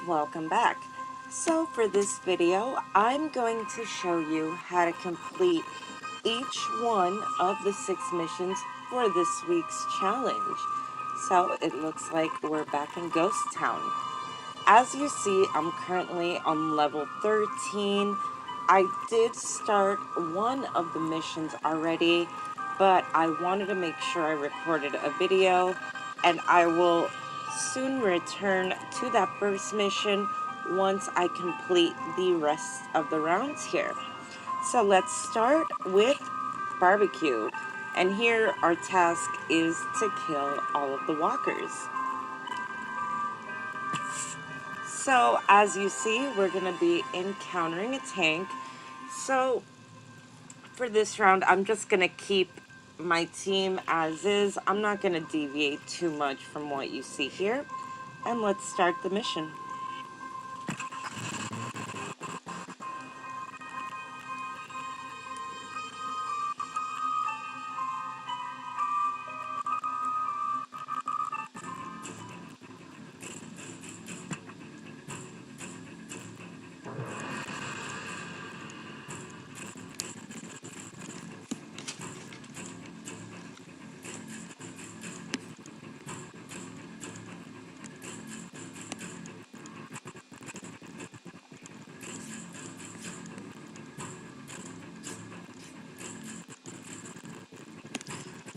Welcome back. So for this video, I'm going to show you how to complete each one of the 6 missions for this week's challenge. So it looks like we're back in Ghost Town. As you see, I'm currently on level 13. I did start one of the missions already, but I wanted to make sure I recorded a video, and I will soon return to that first mission once I complete the rest of the rounds here. So let's start with barbecue. And here our task is to kill all of the walkers. So as you see, we're going to be encountering a tank. So for this round, I'm just going to keep my team as is. I'm not going to deviate too much from what you see here. And let's start the mission.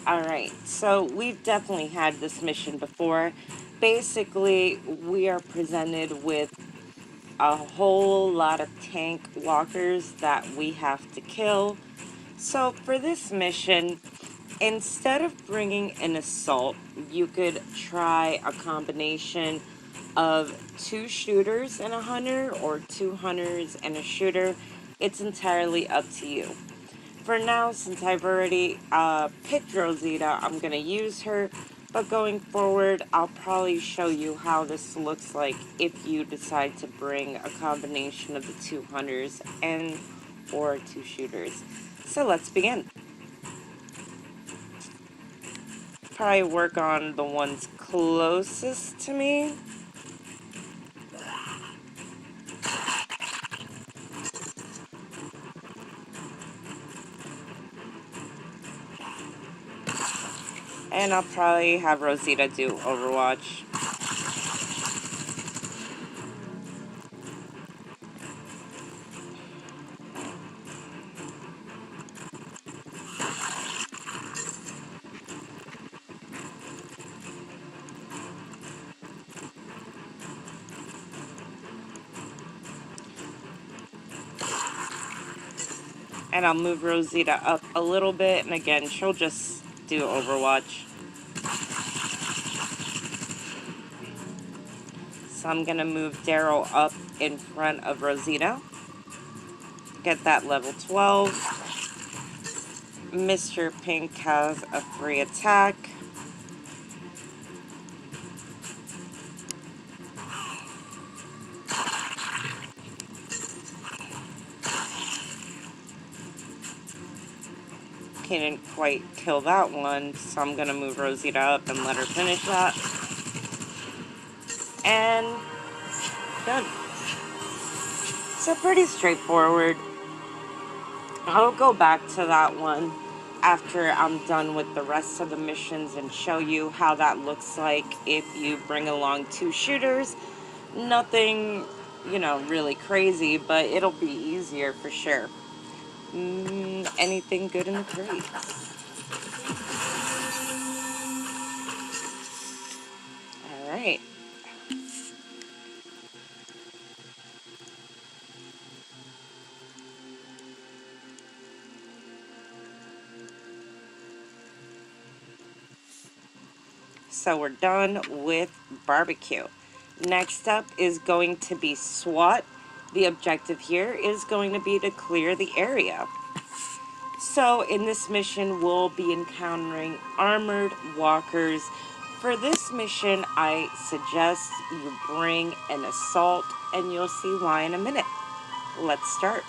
Alright, so we've definitely had this mission before. Basically, we are presented with a whole lot of tank walkers that we have to kill. So for this mission, instead of bringing an assault, you could try a combination of 2 shooters and a hunter, or 2 hunters and a shooter. It's entirely up to you. For now, since I've already picked Rosita, I'm going to use her. But going forward, I'll probably show you how this looks like if you decide to bring a combination of the 2 hunters and or 2 shooters. So let's begin. Probably work on the ones closest to me. And I'll probably have Rosita do Overwatch. And I'll move Rosita up a little bit, and again, she'll just do Overwatch. So I'm going to move Daryl up in front of Rosita. Get that level 12. Mr. Pink has a free attack. Okay, didn't quite kill that one, so I'm going to move Rosita up and let her finish that. And done. So pretty straightforward. I'll go back to that one after I'm done with the rest of the missions and show you how that looks like if you bring along 2 shooters. Nothing, you know, really crazy, but it'll be easier for sure. Anything good in the crates? Alright. So we're done with barbecue. Next up is going to be SWAT. The objective here is going to be to clear the area. So in this mission, we'll be encountering armored walkers. For this mission, I suggest you bring an assault, and you'll see why in a minute. Let's start.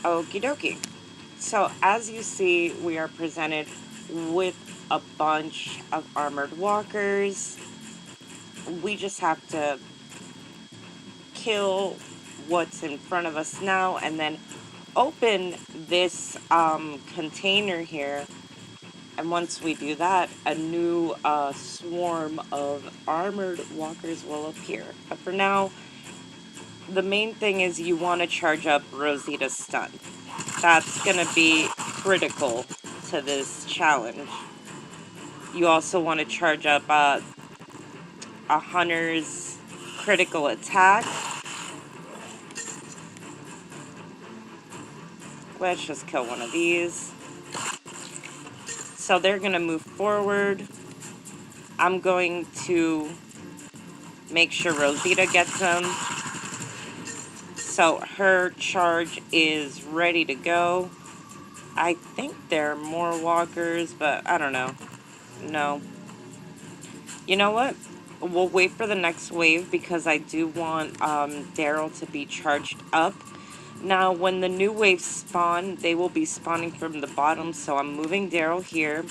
Okie dokie. So as you see, we are presented with a bunch of armored walkers. We just have to kill what's in front of us now and then open this container here. And once we do that, a new swarm of armored walkers will appear. But for now, the main thing is you want to charge up Rosita's stun. That's going to be critical to this challenge. You also want to charge up a hunter's critical attack. Let's just kill one of these. So they're going to move forward. I'm going to make sure Rosita gets them. So her charge is ready to go. I think there are more walkers, but I don't know. No. You know what? We'll wait for the next wave because I do want Daryl to be charged up. Now, when the new waves spawn, they will be spawning from the bottom, so I'm moving Daryl here.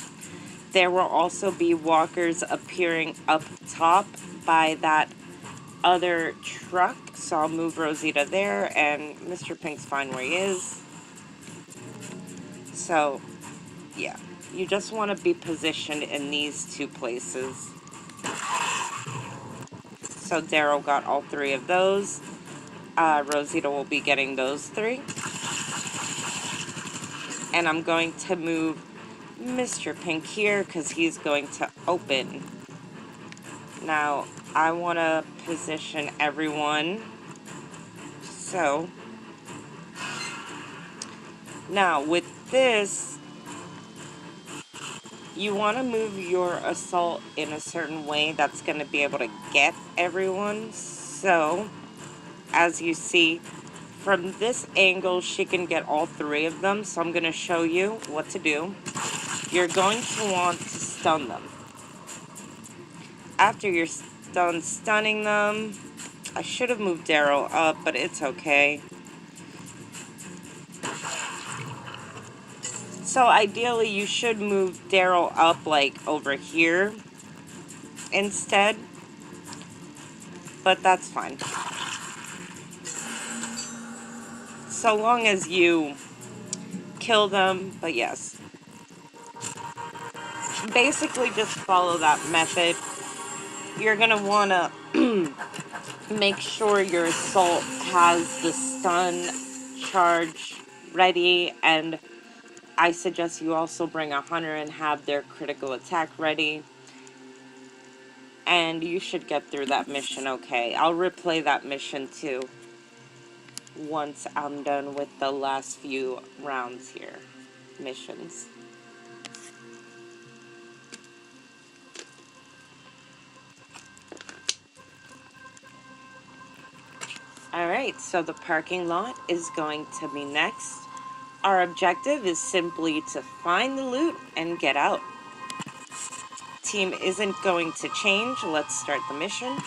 There will also be walkers appearing up top by that other truck, so I'll move Rosita there, and Mr. Pink's fine where he is. So, yeah, you just want to be positioned in these two places. So Daryl got all three of those. Rosita will be getting those three. And I'm going to move Mr. Pink here because he's going to open. Now, I want to position everyone. So, now with this, you want to move your assault in a certain way that's going to be able to get everyone. So, as you see, from this angle, she can get all three of them. So I'm going to show you what to do. You're going to want to stun them. After you're done stunning them, I should have moved Daryl up, but it's okay. So ideally, you should move Daryl up like over here instead, but that's fine. So long as you kill them, but yes. Basically, just follow that method. You're going to want to make sure your assault has the stun charge ready, and I suggest you also bring a hunter and have their critical attack ready. And you should get through that mission okay. I'll replay that mission too once I'm done with the last few rounds here. Missions. Alright, so the parking lot is going to be next. Our objective is simply to find the loot and get out. Team isn't going to change. Let's start the mission.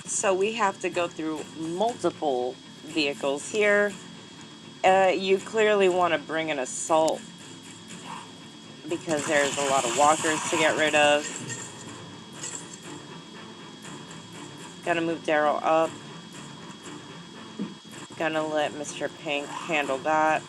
So we have to go through multiple vehicles here. You clearly want to bring an assault because there's a lot of walkers to get rid of. Gonna move Daryl up. Gonna let Mr. Pink handle that.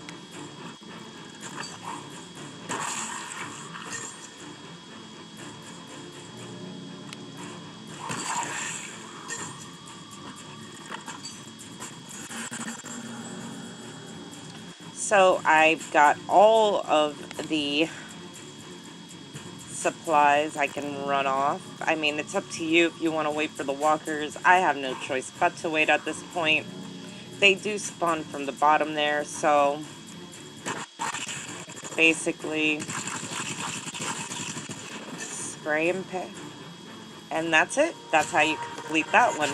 So I've got all of the supplies I can run off. I mean, it's up to you if you want to wait for the walkers. I have no choice but to wait at this point. They do spawn from the bottom there, so basically spray and pick. And that's it. That's how you complete that one.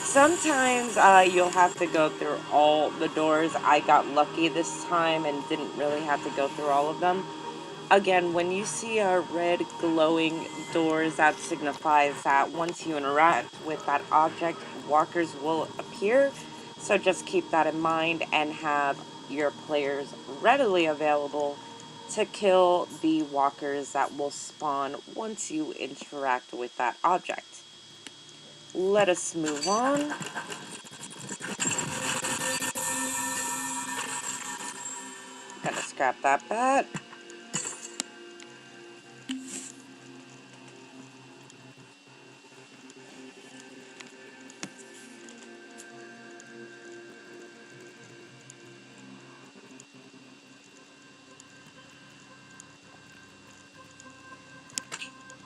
Sometimes you'll have to go through all the doors. I got lucky this time and didn't really have to go through all of them. Again, when you see red glowing doors, that signifies that once you interact with that object, walkers will appear. So just keep that in mind and have your players readily available to kill the walkers that will spawn once you interact with that object. Let us move on. Gonna scrap that bat.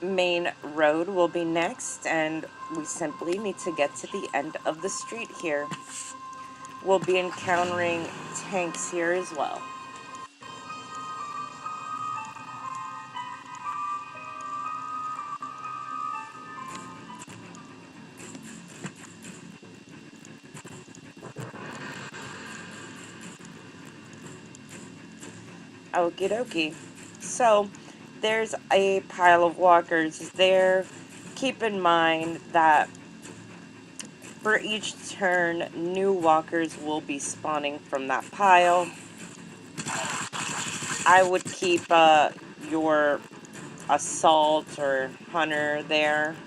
Main Road will be next, and we simply need to get to the end of the street here. We'll be encountering tanks here as well. Okie dokie. So, there's a pile of walkers there. Keep in mind that for each turn, new walkers will be spawning from that pile. I would keep your assault or hunter there.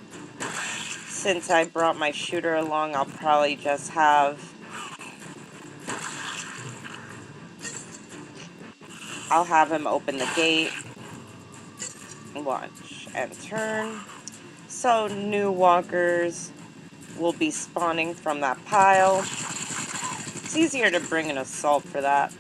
Since I brought my shooter along, I'll probably just I'll have him open the gate. Watch and turn. So new walkers will be spawning from that pile. It's easier to bring an assault for that.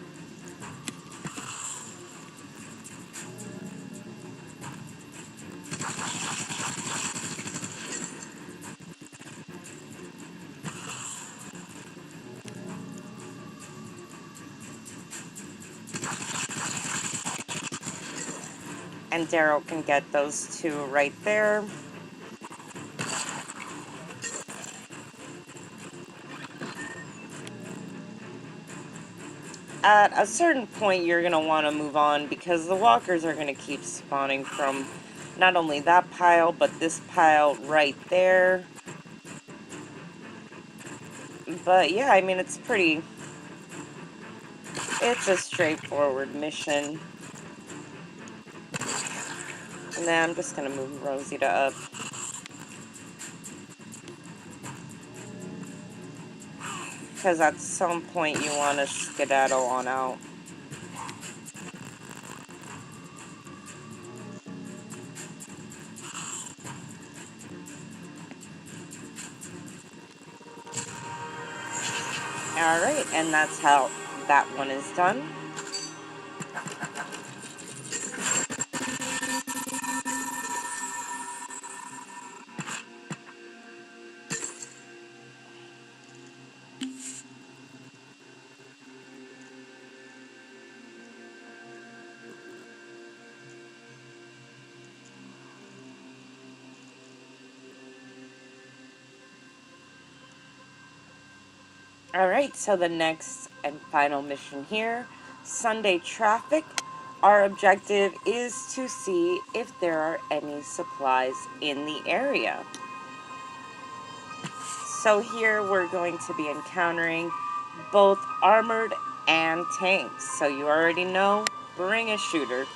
And Daryl can get those two right there. At a certain point, you're going to want to move on because the walkers are going to keep spawning from not only that pile, but this pile right there. But yeah, I mean, it's a straightforward mission. Nah, I'm just going to move Rosita up. Because at some point you want to skedaddle on out. Alright, and that's how that one is done. Alright, so the next and final mission here, Sunday traffic. Our objective is to see if there are any supplies in the area. So here we're going to be encountering both armored and tanks. So you already know, bring a shooter.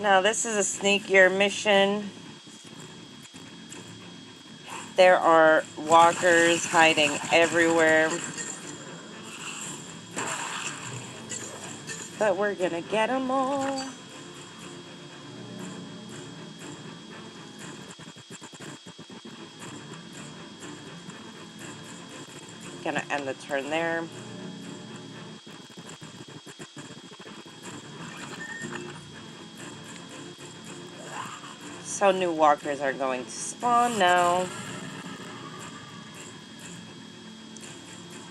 Now this is a sneakier mission. There are walkers hiding everywhere. But we're gonna get them all. Gonna end the turn there. So new walkers are going to spawn now.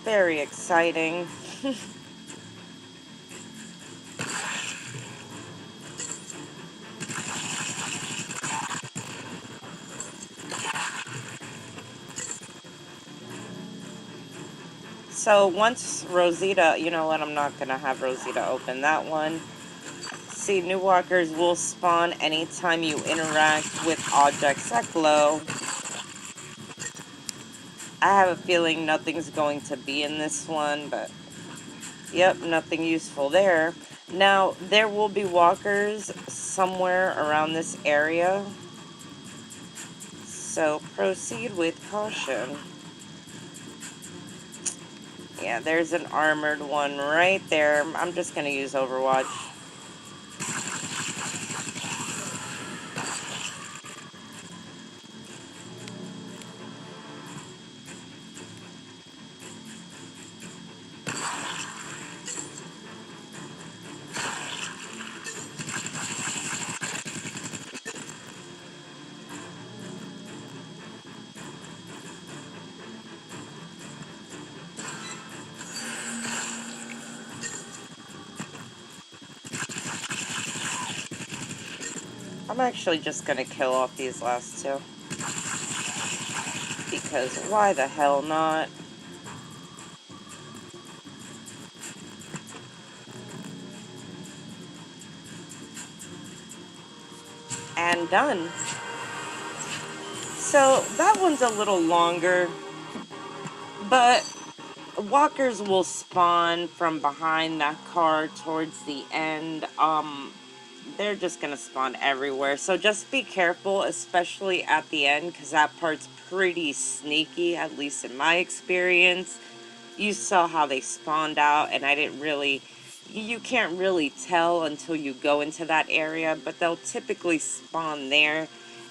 Very exciting. So once Rosita, you know what, I'm not going to have Rosita open that one. See, new walkers will spawn anytime you interact with objects that glow. I have a feeling nothing's going to be in this one, but yep, nothing useful there. Now, there will be walkers somewhere around this area, so proceed with caution. Yeah, there's an armored one right there. I'm just going to use Overwatch. I'm actually just going to kill off these last two. Because why the hell not? And done. So that one's a little longer, but walkers will spawn from behind that car towards the end. They're just gonna spawn everywhere, so just be careful, especially at the end, because that part's pretty sneaky, at least in my experience. You saw how they spawned out, and I didn't really, you can't really tell until you go into that area, but they'll typically spawn there,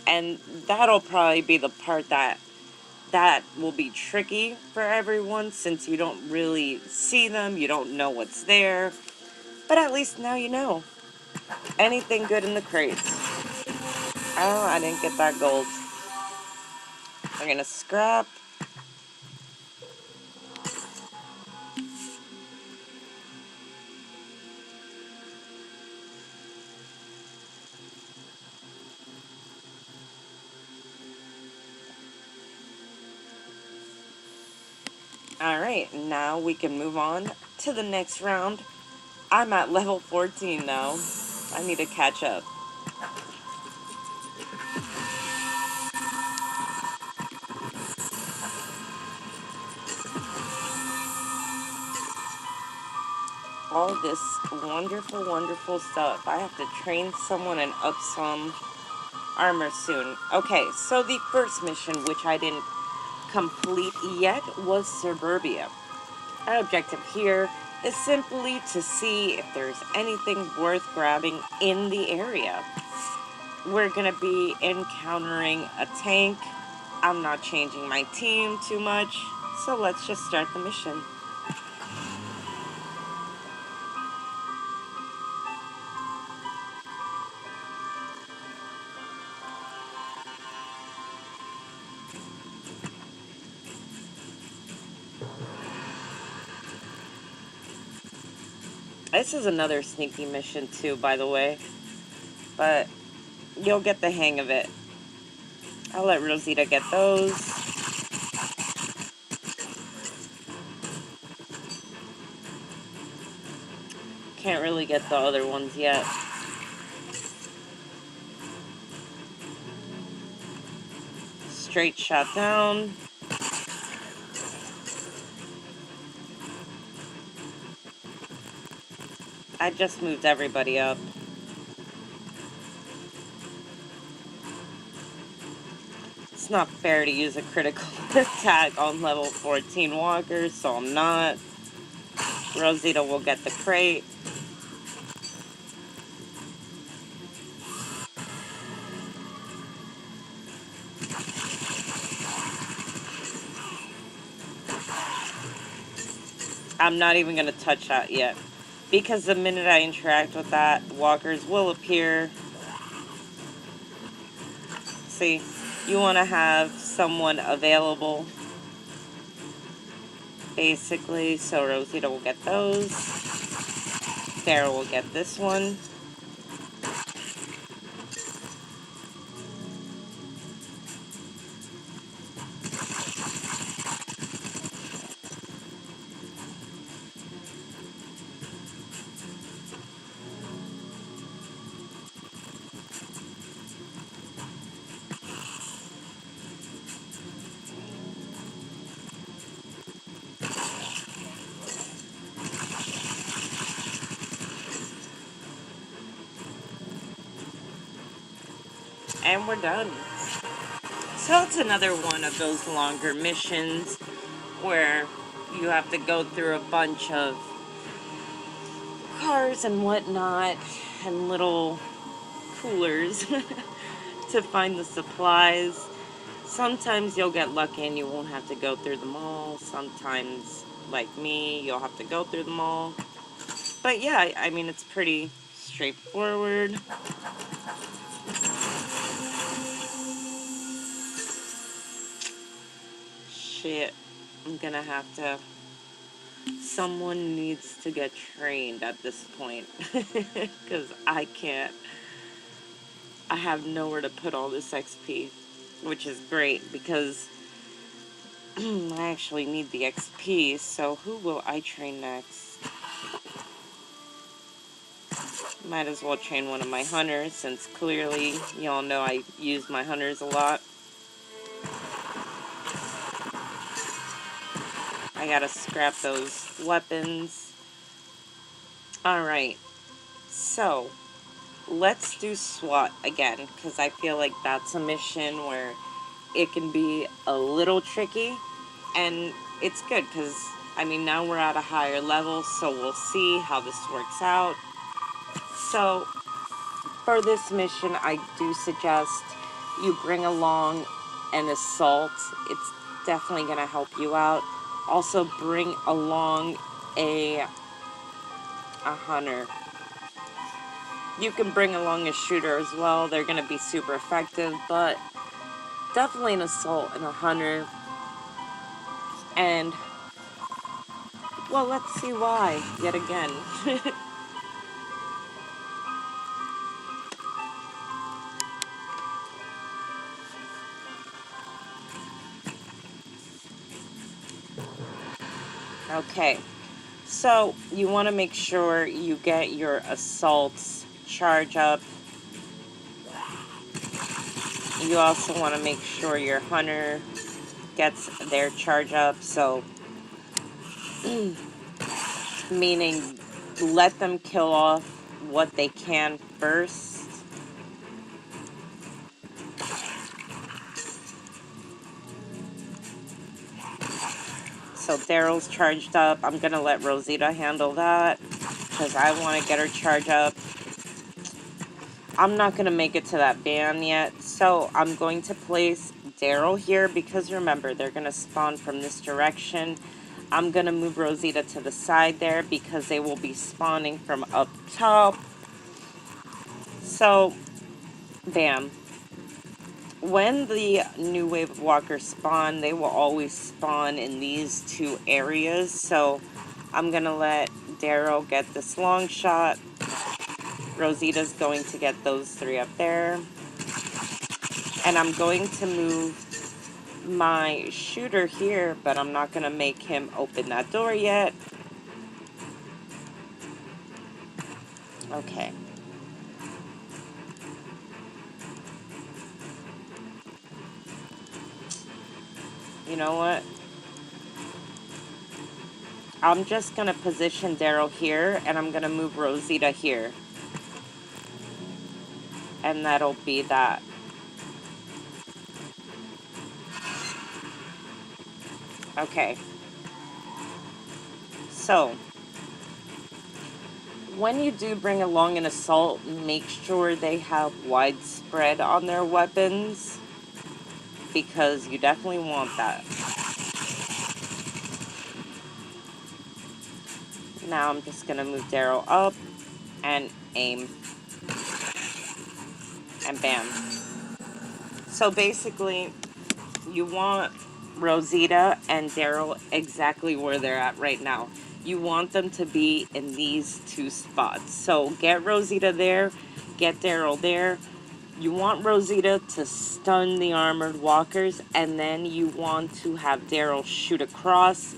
and that'll probably be the part that will be tricky for everyone, since you don't really see them, you don't know what's there, but at least now you know. Anything good in the crates? Oh, I didn't get that gold. We're gonna scrap. Alright, now we can move on to the next round. I'm at level 14 now. I need to catch up. All this wonderful, wonderful stuff. I have to train someone and up some armor soon. Okay, so the first mission, which I didn't complete yet, was Suburbia. Our objective here is simply to see if there's anything worth grabbing in the area. We're gonna be encountering a tank. I'm not changing my team too much, so let's just start the mission. This is another sneaky mission too, by the way, but you'll get the hang of it. I'll let Rosita get those. Can't really get the other ones yet. Straight shot down. I just moved everybody up. It's not fair to use a critical attack on level 14 walkers, so I'm not. Rosita will get the crate. I'm not even going to touch that yet, because the minute I interact with that, walkers will appear. See, you want to have someone available, basically. So Rosita will get those. Daryl will get this one. And we're done. So it's another one of those longer missions where you have to go through a bunch of cars and whatnot and little coolers to find the supplies. Sometimes you'll get lucky and you won't have to go through them all. Sometimes, like me, you'll have to go through them all. But yeah, I mean, it's pretty straightforward. Shit, I'm gonna have to... Someone needs to get trained at this point. Because I can't... I have nowhere to put all this XP. Which is great, because I actually need the XP. So who will I train next? Might as well train one of my hunters, since clearly y'all know I use my hunters a lot. I gotta scrap those weapons. Alright, so let's do SWAT again, because I feel like that's a mission where it can be a little tricky, and it's good because, I mean, now we're at a higher level, so we'll see how this works out. So for this mission, I do suggest you bring along an assault. It's definitely going to help you out. Also bring along a hunter. You can bring along a shooter as well. They're going to be super effective, but definitely an assault and a hunter. And, well, let's see why, yet again. Okay, so you want to make sure you get your assaults charge up. You also want to make sure your hunter gets their charge up, so meaning let them kill off what they can first. So Daryl's charged up. I'm going to let Rosita handle that because I want to get her charge up. I'm not going to make it to that van yet, so I'm going to place Daryl here because remember, they're going to spawn from this direction. I'm going to move Rosita to the side there because they will be spawning from up top. So, bam. When the new wave of walkers spawn, they will always spawn in these two areas. So, I'm going to let Daryl get this long shot. Rosita's going to get those three up there. And I'm going to move my shooter here, but I'm not going to make him open that door yet. Okay. You know what? I'm just going to position Daryl here, and I'm going to move Rosita here. And that'll be that. Okay. So, when you do bring along an assault, make sure they have widespread on their weapons, because you definitely want that. Now I'm just going to move Daryl up and aim. And bam. So basically, you want Rosita and Daryl exactly where they're at right now. You want them to be in these two spots. So get Rosita there, get Daryl there. You want Rosita to stun the armored walkers, and then you want to have Daryl shoot across.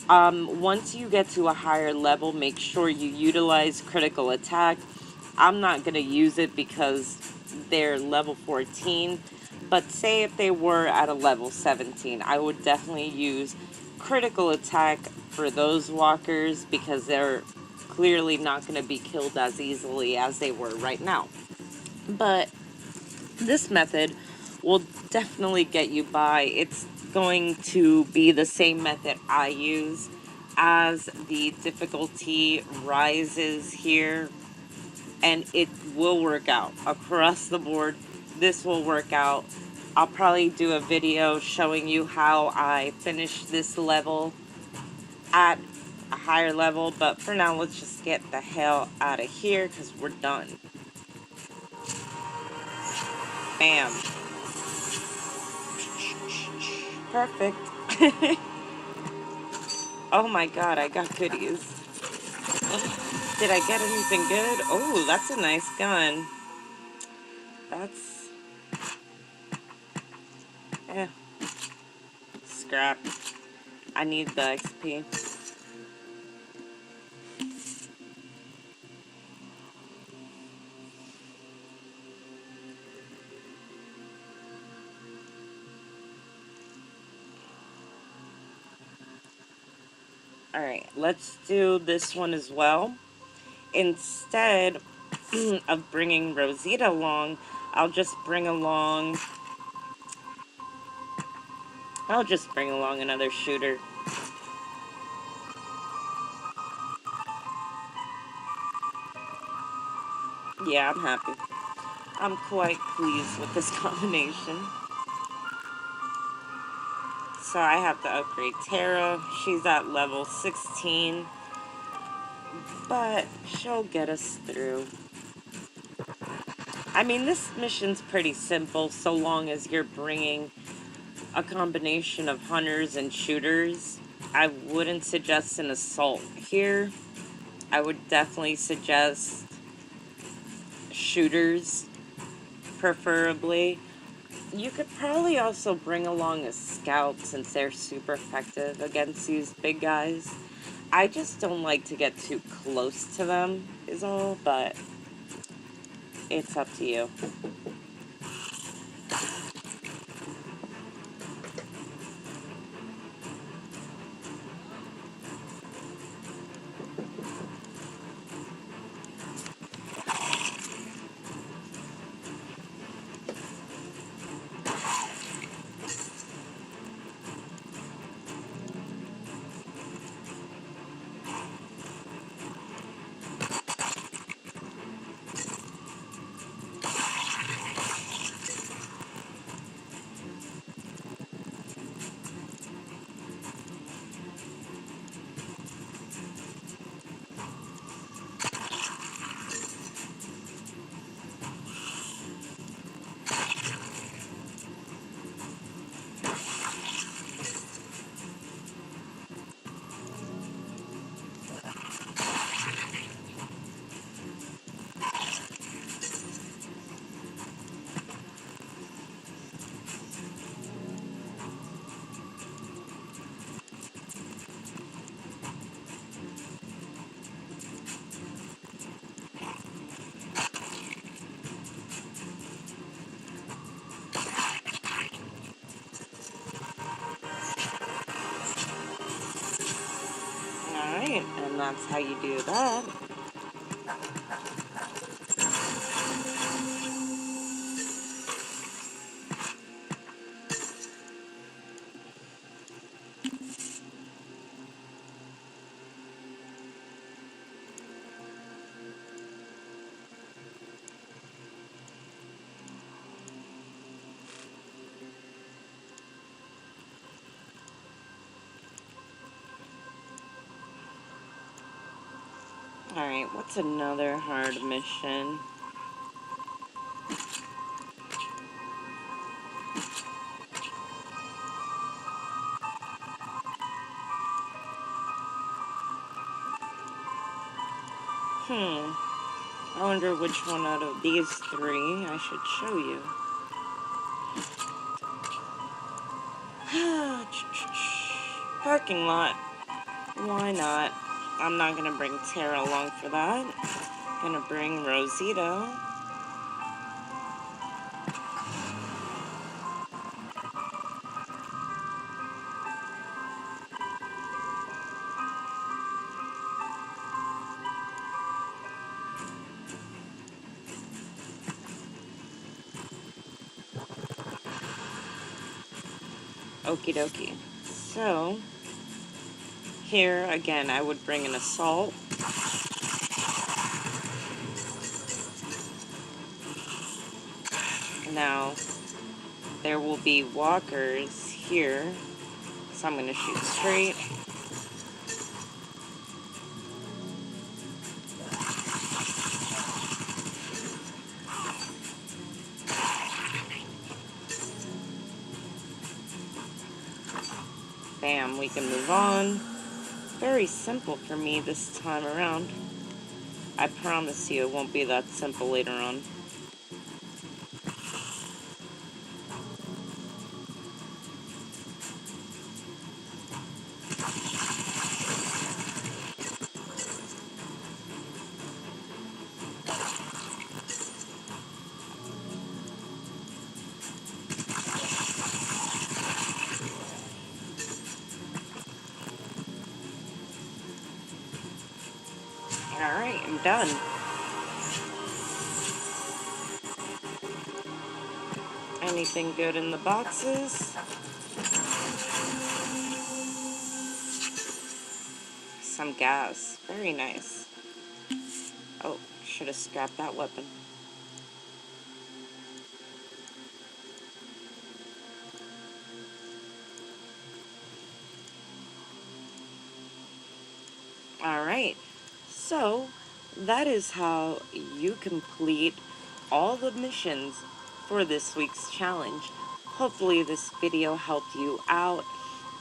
Once you get to a higher level, make sure you utilize critical attack. I'm not going to use it because they're level 14, but say if they were at a level 17, I would definitely use critical attack for those walkers because they're clearly not going to be killed as easily as they were right now. But this method will definitely get you by. It's going to be the same method I use. As the difficulty rises here, and it will work out across the board. This will work out. I'll probably do a video showing you how I finish this level at a higher level, but for now let's just get the hell out of here because we're done. Bam. Perfect. Oh my god, I got goodies. Did I get anything good? Oh, that's a nice gun. That's... eh. Scrap. I need the XP. Alright, let's do this one as well. Instead of bringing Rosita along, I'll just bring along... another shooter. Yeah, I'm happy. I'm quite pleased with this combination. So I have to upgrade Tara. She's at level 16. But she'll get us through. I mean, this mission's pretty simple so long as you're bringing a combination of hunters and shooters. I wouldn't suggest an assault here. I would definitely suggest shooters, preferably. You could probably also bring along a scout since they're super effective against these big guys. I just don't like to get too close to them, is all, but it's up to you. Alright, and that's how you do that. Alright, what's another hard mission? I wonder which one out of these three I should show you. Parking lot. Why not? I'm not gonna bring Tara along for that. Gonna bring Rosita. Okie dokie. So, here again, I would bring an assault. Now, there will be walkers here, so I'm going to shoot straight. Bam, we can move on. Very simple for me this time around. I promise you it won't be that simple later on. Alright, I'm done. Anything good in the boxes? Some gas. Very nice. Oh, should have scrapped that weapon. Alright, so that is how you complete all the missions for this week's challenge. Hopefully this video helped you out.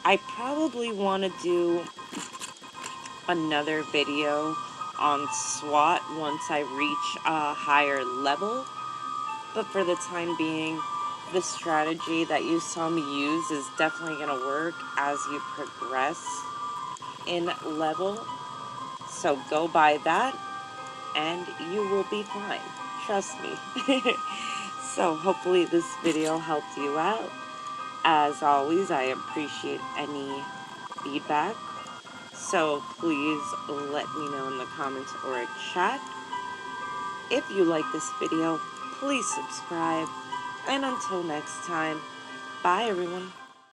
I probably want to do another video on SWAT once I reach a higher level, but for the time being, the strategy that you saw me use is definitely going to work as you progress in level. So go by that and you will be fine. Trust me. So hopefully this video helped you out. As always, I appreciate any feedback. So please let me know in the comments or chat. If you like this video, please subscribe. And until next time, bye everyone.